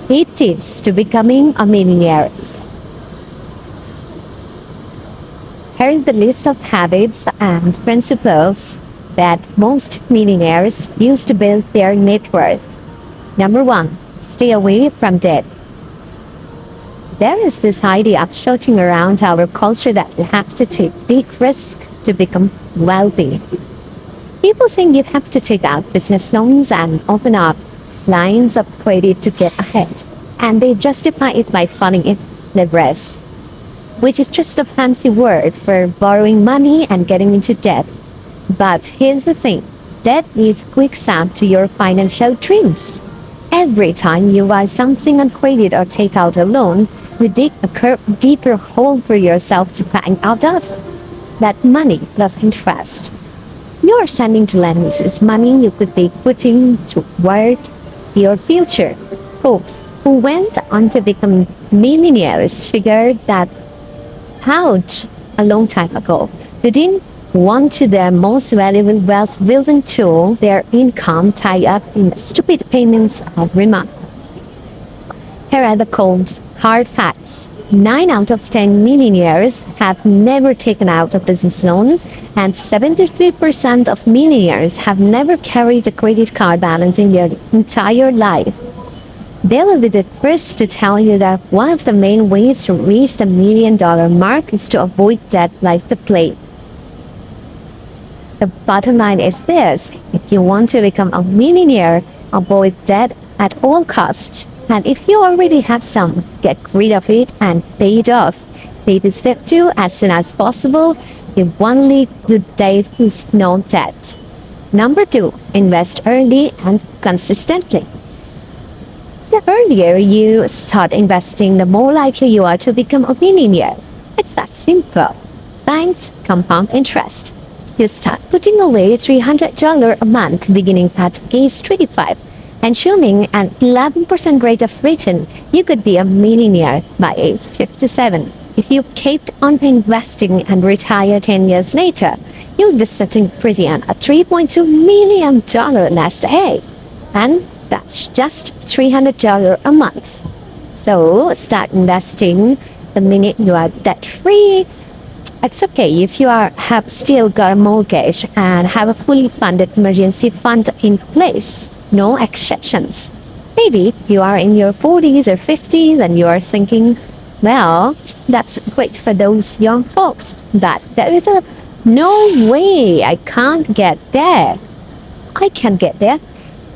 8 tips to becoming a millionaire. Here is the list of habits and principles that most millionaires use to build their net worth. Number one, stay away from debt. There is this idea floating around our culture that you have to take big risks to become wealthy. People think you have to take out business loans and open up lines of credit to get ahead, and they justify it by calling it leverage, which is just a fancy word for borrowing money and getting into debt. But here's the thing, debt is quicksand to your financial dreams. Every time you buy something on credit or take out a loan, you dig a deeper hole for yourself to climb out of. That money plus interest you're sending to lenders is money you could be putting toward your future. Folks who went on to become millionaires figured that out a long time ago. They didn't want to their most valuable wealth building tool, their income tied up in stupid payments every month. Here are the cold, hard facts. 9 out of 10 millionaires have never taken out a business loan, and 73% of millionaires have never carried a credit card balance in their entire life. They will be the first to tell you that one of the main ways to reach the $1 million mark is to avoid debt like the plague. The bottom line is this: if you want to become a millionaire, avoid debt at all costs. And if you already have some, get rid of it and pay it off. Baby step 2 as soon as possible. The only good day is no debt. Number 2, invest early and consistently. The earlier you start investing, the more likely you are to become a millionaire. It's that simple. Thanks compound interest. You start putting away $300 a month beginning at age 25. Assuming an 11% rate of return, you could be a millionaire by age 57. If you kept on investing and retire 10 years later, you'll be sitting pretty on a $3.2 million nest egg. And that's just $300 a month. So start investing the minute you are debt-free. It's okay if you have still got a mortgage and have a fully funded emergency fund in place. No exceptions. Maybe you are in your 40s or 50s and you are thinking, well, that's great for those young folks, but there is no way I can't get there. I can get there.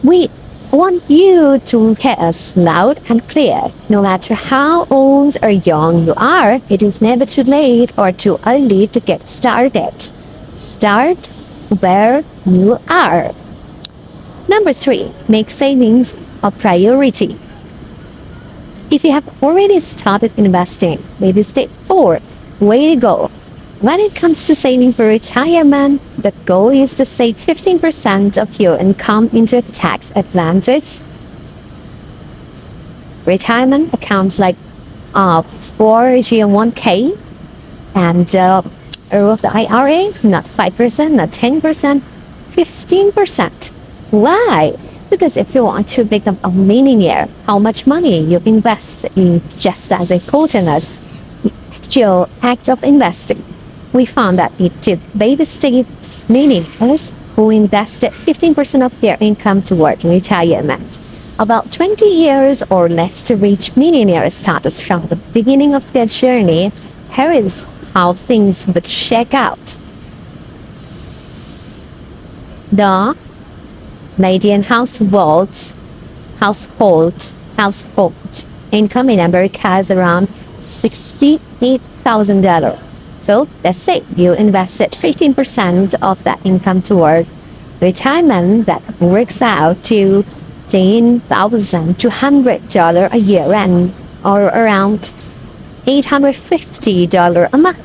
We want you to hear us loud and clear. No matter how old or young you are, it is never too late or too early to get started. Start where you are. Number 3, make savings a priority. If you have already started investing, maybe step 4, way to go. When it comes to saving for retirement, the goal is to save 15% of your income into a tax advantage retirement accounts like 401k and Roth IRA, not 5%, not 10%, 15%. Why? Because if you want to become a millionaire, how much money you invest is just as important as the actual act of investing. We found that it took baby steps millionaires who invested 15% of their income toward retirement. About 20 years or less to reach millionaire status from the beginning of their journey. Here is how things would shake out. The median household income in America is around $68,000. So let's say you invested 15% of that income toward retirement. That works out to $10,200 a year or around $850 a month.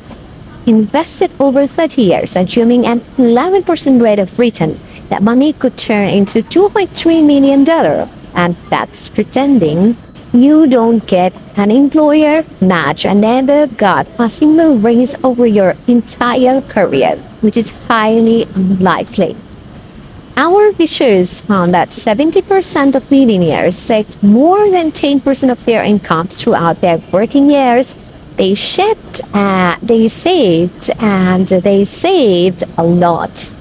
Invested over 30 years, assuming an 11% rate of return, that money could turn into $2.3 million. And that's pretending you don't get an employer match and never got a single raise over your entire career, which is highly unlikely. Our research found that 70% of millionaires saved more than 10% of their income throughout their working years. They saved a lot.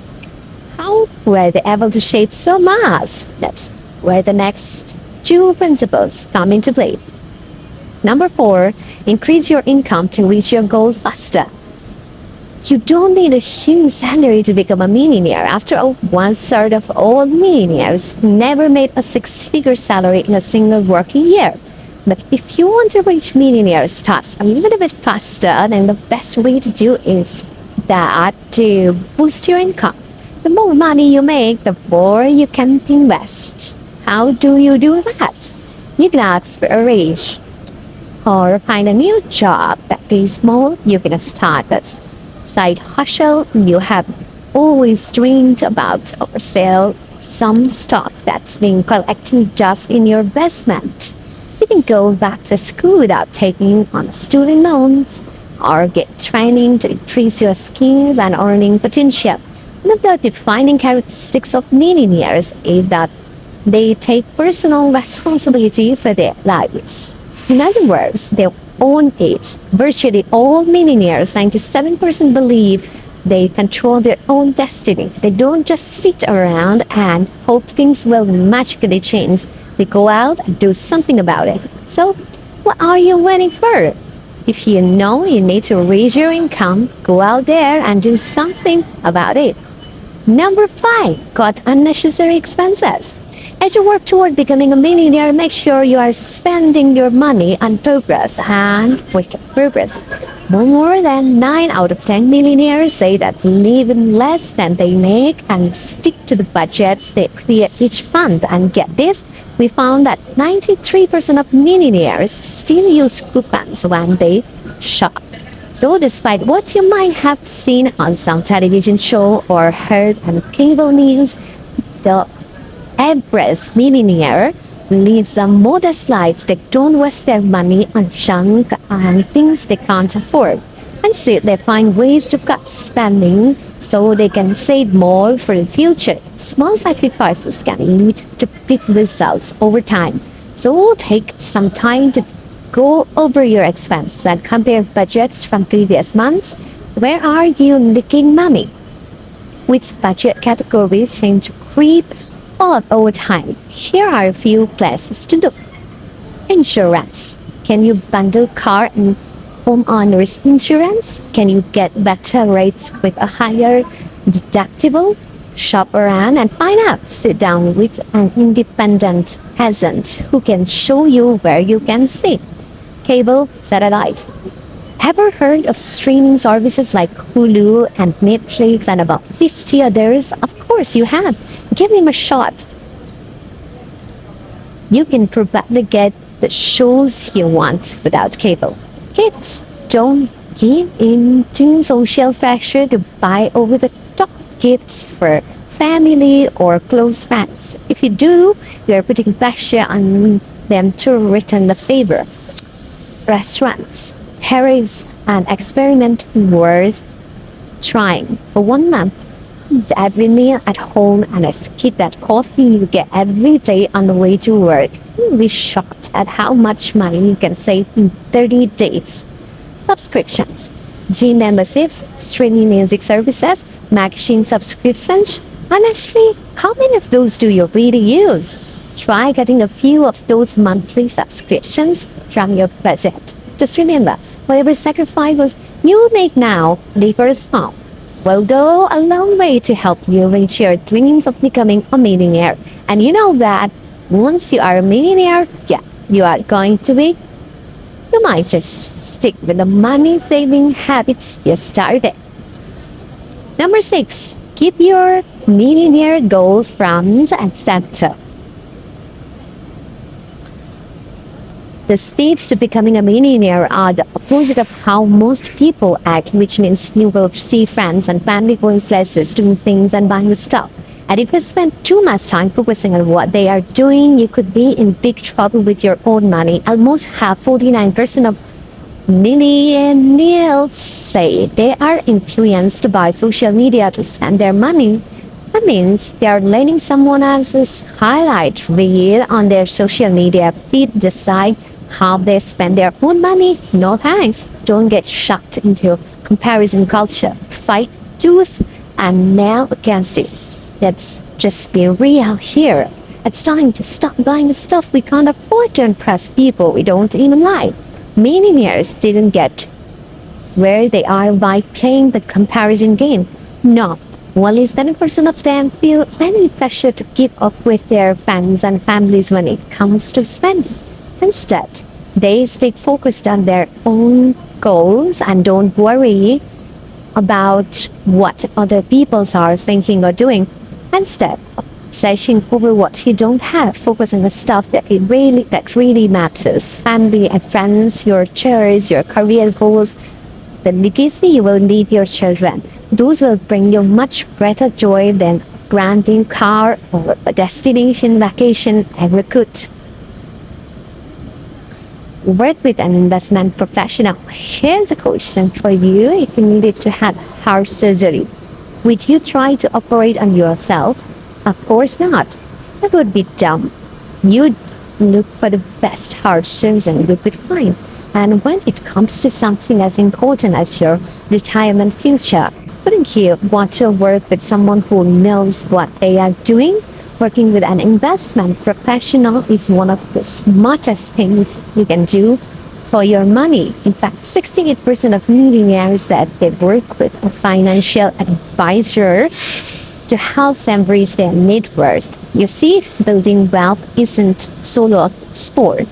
How were they able to save so much? That's where the next two principles come into play. Number four, increase your income to reach your goal faster. You don't need a huge salary to become a millionaire. After all, one-third of all millionaires never made a six-figure salary in a single working year. But if you want to reach millionaire status a little bit faster, then the best way to do is that to boost your income. The more money you make, the more you can invest. How do you do that? You can ask for a raise or find a new job that pays more. You can start that side hustle you have always dreamed about, or sell some stock that's been collecting just in your basement. You can go back to school without taking on student loans, or get training to increase your skills and earning potential. One of the defining characteristics of millionaires is that they take personal responsibility for their lives. In other words, they own it. Virtually all millionaires, 97%, believe they control their own destiny. They don't just sit around and hope things will magically change. They go out and do something about it. So, what are you waiting for? If you know you need to raise your income, go out there and do something about it. Number five, cut unnecessary expenses. As you work toward becoming a millionaire, make sure you are spending your money on purpose and with purpose. More than 9 out of 10 millionaires say that live in less than they make and stick to the budgets they create each month. And get this, we found that 93% of millionaires still use coupons when they shop. So despite what you might have seen on some television show or heard on cable news, the average millionaire lives a modest life. They don't waste their money on junk and things they can't afford. Instead, they find ways to cut spending so they can save more for the future. Small sacrifices can lead to big results over time. So take some time to go over your expenses and compare budgets from previous months. Where are you leaking money? Which budget categories seem to creep up over time? Here are a few places to look. Insurance. Can you bundle car and homeowners insurance? Can you get better rates with a higher deductible? Shop around and find out. Sit down with an independent agent who can show you where you can save. Cable, satellite. Ever heard of streaming services like Hulu and Netflix and about 50 others? Of course you have. Give them a shot. You can probably get the shows you want without cable. Kids, don't give in to social pressure to buy over-the-top gifts for family or close friends. If you do, you are putting pressure on them to return the favor. Restaurants. Here is an experiment worth trying. For 1 month, eat every meal at home and skip that coffee you get every day on the way to work. You'll be shocked at how much money you can save in 30 days. Subscriptions. Gym memberships, streaming music services, magazine subscriptions. Honestly, how many of those do you really use? Try getting a few of those monthly subscriptions from your budget. Just remember, whatever sacrifices you make now, differ small, will go a long way to help you reach your dreams of becoming a millionaire. And you know that once you are a millionaire, you are going to be, you might just stick with the money saving habits you started. Number 6, keep your millionaire goal front and center. The steps to becoming a millionaire are the opposite of how most people act, which means you will see friends and family going places, doing things and buying stuff. And if you spend too much time focusing on what they are doing, you could be in big trouble with your own money. Almost half, 49% of millennials say they are influenced by social media to spend their money. That means they are letting someone else's highlight reel on their social media feed decide how they spend their own money. No thanks. Don't get sucked into comparison culture. Fight tooth and nail against it. Let's just be real here. It's time to stop buying stuff we can't afford to impress people we don't even like. Millionaires didn't get where they are by playing the comparison game. No, only 7% of them feel any pressure to keep up with their friends and families when it comes to spending. Instead, they stay focused on their own goals and don't worry about what other people are thinking or doing. Instead, obsessing over what you don't have, focus on the stuff that really matters. Family and friends, your chores, your career goals, the legacy you will leave your children. Those will bring you much greater joy than a brand new car or a destination vacation ever could. Work with an investment professional. Here's a question for you. If you needed to have heart surgery, would you try to operate on yourself? Of course not. That would be dumb. You'd look for the best heart surgeon you could find. And when it comes to something as important as your retirement future, wouldn't you want to work with someone who knows what they are doing? Working with an investment professional is one of the smartest things you can do for your money. In fact, 68% of millionaires said they work with a financial advisor to help them reach their net worth. You see, building wealth isn't solo sport,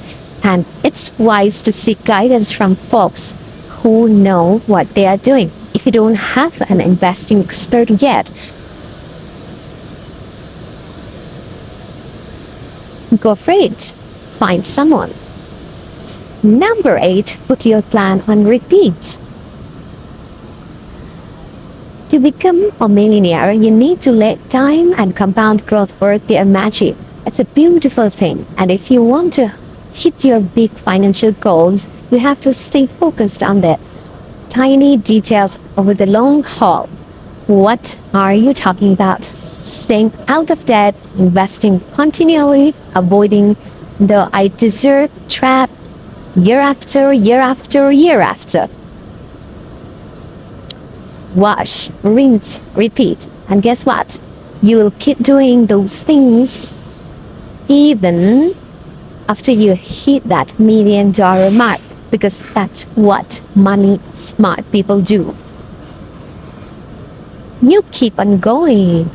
and it's wise to seek guidance from folks who know what they are doing. If you don't have an investing expert yet, go for it. Find someone. Number 8, put your plan on repeat. To become a millionaire, you need to let time and compound growth work their magic. It's a beautiful thing, and if you want to hit your big financial goals, you have to stay focused on the tiny details over the long haul. What are you talking about? Staying out of debt, investing continually, avoiding the I deserve trap year after year after year after. Wash, rinse, repeat. And guess what? You will keep doing those things even after you hit that $1 million mark, because that's what money smart people do. You keep on going.